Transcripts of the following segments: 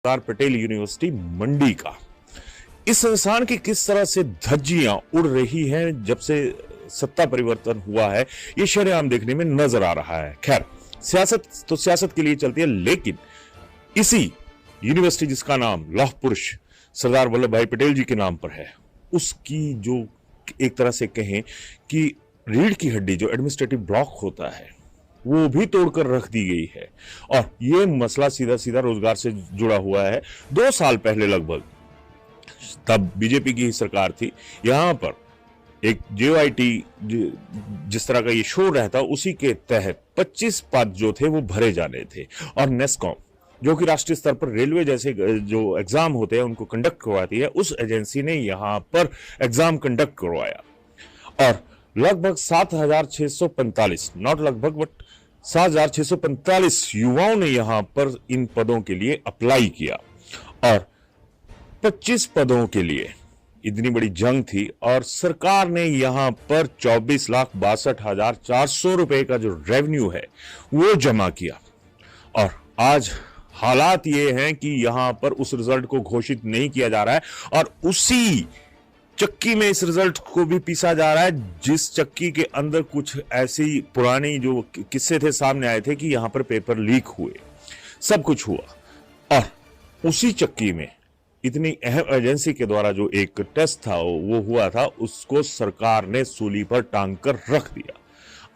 Sardar Patel university मंडी का। इस संस्थान की किस तरह से धज्जियां उड़ रही हैं जब से सत्ता परिवर्तन हुआ है, ये शरेआम देखने में नजर आ रहा है। खैर, सियासत तो सियासत के लिए चलती है, लेकिन इसी यूनिवर्सिटी जिसका नाम लौह पुरुष सरदार वल्लभ भाई पटेल जी के नाम पर है, उसकी जो एक तरह से कहें कि रीढ़ की हड्डी, जो एडमिनिस्ट्रेटिव ब्लॉक होता है, वो भी तोड़कर रख दी गई है। और ये मसला सीधा सीधा रोजगार से जुड़ा हुआ है। 2 साल पहले लगभग, तब बीजेपी की ही सरकार थी, यहां पर एक JOIT जिस तरह का ये शो रहता, उसी के तहत 25 पद जो थे वो भरे जाने थे। और नेस्कॉम, जो कि राष्ट्रीय स्तर पर रेलवे जैसे जो एग्जाम होते हैं उनको कंडक्ट करवाती है, उस एजेंसी ने यहां पर एग्जाम कंडक्ट करवाया और लगभग 7,645, नॉट लगभग बट 7,645 युवाओं ने यहां पर इन पदों के लिए अप्लाई किया। और 25 पदों के लिए इतनी बड़ी जंग थी और सरकार ने यहां पर 24,62,400 रुपए का जो रेवेन्यू है वो जमा किया। और आज हालात ये हैं कि यहां पर उस रिजल्ट को घोषित नहीं किया जा रहा है और उसी चक्की में इस रिजल्ट को भी पीसा जा रहा है, जिस चक्की के अंदर कुछ ऐसी पुरानी जो किस्से थे सामने आए थे कि यहां पर पेपर लीक हुए, सब कुछ हुआ। और उसी चक्की में इतनी अहम एजेंसी के द्वारा जो एक टेस्ट था वो हुआ था, उसको सरकार ने सूली पर टांग कर रख दिया।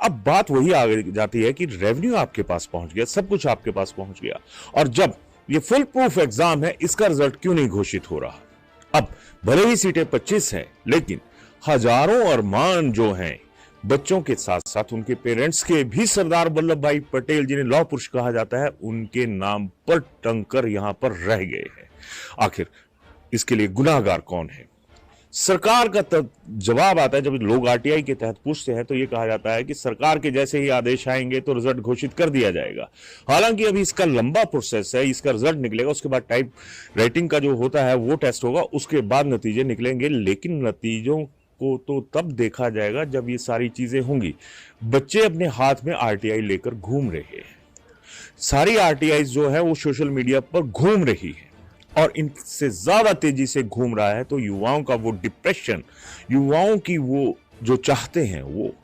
अब बात वही आगे जाती है कि रेवेन्यू आपके पास पहुंच गया, सब कुछ आपके पास पहुंच गया, और जब ये फुल प्रूफ एग्जाम है, इसका रिजल्ट क्यों नहीं घोषित हो रहा? अब भले ही सीटें 25 हैं, लेकिन हजारों अरमान जो हैं बच्चों के साथ साथ उनके पेरेंट्स के भी सरदार वल्लभ भाई पटेल, जिन्हें लौह पुरुष कहा जाता है, उनके नाम पर टंकर यहां पर रह गए हैं। आखिर इसके लिए गुनाहगार कौन है? सरकार का तब जवाब आता है, जब लोग RTI के तहत पूछते हैं तो यह कहा जाता है कि सरकार के जैसे ही आदेश आएंगे तो रिजल्ट घोषित कर दिया जाएगा। हालांकि अभी इसका लंबा प्रोसेस है, इसका रिजल्ट निकलेगा, उसके बाद टाइप राइटिंग का जो होता है वो टेस्ट होगा, उसके बाद नतीजे निकलेंगे। लेकिन नतीजों को तो तब देखा जाएगा जब ये सारी चीजें होंगी। बच्चे अपने हाथ में RTI लेकर घूम रहे हैं, सारी RTI जो है वो सोशल मीडिया पर घूम रही है और इनसे ज्यादा तेजी से घूम रहा है। तो युवाओं का वो डिप्रेशन, युवाओं की वो जो चाहते हैं, वो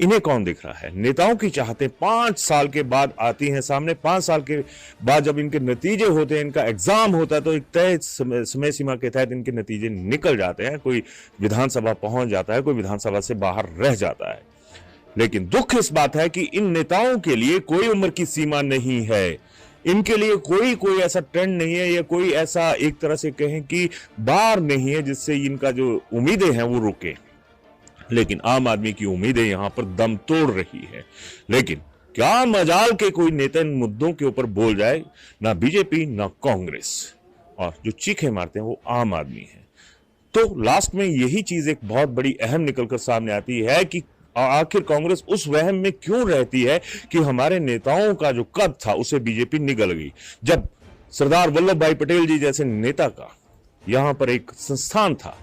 इन्हें कौन देख रहा है? नेताओं की चाहते 5 साल के बाद आती हैं सामने। 5 साल के बाद जब इनके नतीजे होते हैं, इनका एग्जाम होता है, तो एक तय समय सीमा के तहत इनके नतीजे निकल जाते हैं। कोई विधानसभा पहुंच जाता है, कोई विधानसभा से बाहर रह जाता है। लेकिन दुख इस बात है कि इन नेताओं के लिए कोई उम्र की सीमा नहीं है, इनके लिए कोई ऐसा ट्रेंड नहीं है, या कोई ऐसा एक तरह से कहें कि बार नहीं है जिससे इनका जो उम्मीदें हैं वो रुके। लेकिन आम आदमी की उम्मीदें यहां पर दम तोड़ रही है। लेकिन क्या मजाल के कोई नेता इन मुद्दों के ऊपर बोल जाए? ना बीजेपी ना कांग्रेस, और जो चीखे मारते हैं वो आम आदमी है। तो लास्ट में यही चीज एक बहुत बड़ी अहम निकलकर सामने आती है कि आखिर कांग्रेस उस वहम में क्यों रहती है कि हमारे नेताओं का जो कद था उसे बीजेपी निगल गई। जब सरदार वल्लभ भाई पटेल जी जैसे नेता का यहां पर एक संस्थान था,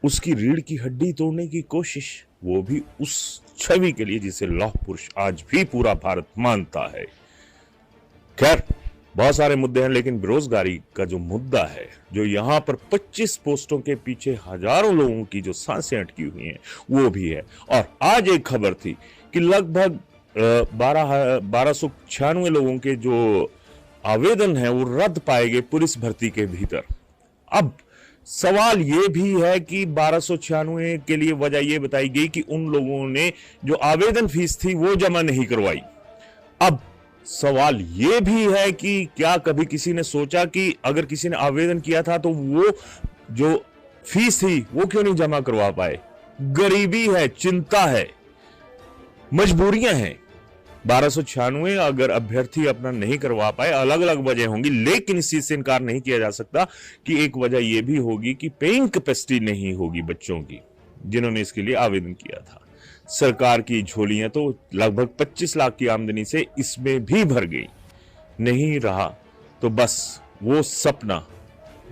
उसकी रीढ़ की हड्डी तोड़ने की कोशिश, वो भी उस छवि के लिए जिसे लौह पुरुष आज भी पूरा भारत मानता है। खैर, बहुत सारे मुद्दे हैं, लेकिन बेरोजगारी का जो मुद्दा है, जो यहां पर 25 पोस्टों के पीछे हजारों लोगों की जो सांसें अटकी हुई हैं, वो भी है। और आज एक खबर थी कि लगभग 1296 लोगों के जो आवेदन है वो रद्द पाए गए पुलिस भर्ती के भीतर। अब सवाल ये भी है कि 1296 के लिए वजह यह बताई गई कि उन लोगों ने जो आवेदन फीस थी वो जमा नहीं करवाई। अब सवाल यह भी है कि क्या कभी किसी ने सोचा कि अगर किसी ने आवेदन किया था तो वो जो फीस थी वो क्यों नहीं जमा करवा पाए? गरीबी है, चिंता है, मजबूरियां हैं। 1296 अगर अभ्यर्थी अपना नहीं करवा पाए, अलग अलग वजह होंगी, लेकिन इस चीज से इनकार नहीं किया जा सकता कि एक वजह यह भी होगी कि पेइंग कैपेसिटी नहीं होगी बच्चों की जिन्होंने इसके लिए आवेदन किया था। सरकार की झोलियां तो लगभग 25 लाख की आमदनी से इसमें भी भर गई। नहीं रहा तो बस वो सपना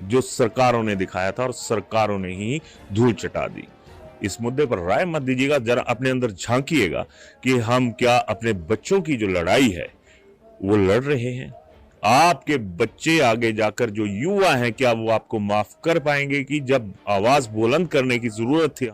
जो सरकारों ने दिखाया था और सरकारों ने ही धूल चटा दी। इस मुद्दे पर राय मत दीजिएगा, जरा अपने अंदर झांकिएगा कि हम क्या अपने बच्चों की जो लड़ाई है वो लड़ रहे हैं? आपके बच्चे आगे जाकर जो युवा हैं, क्या वो आपको माफ कर पाएंगे कि जब आवाज बुलंद करने की जरूरत थी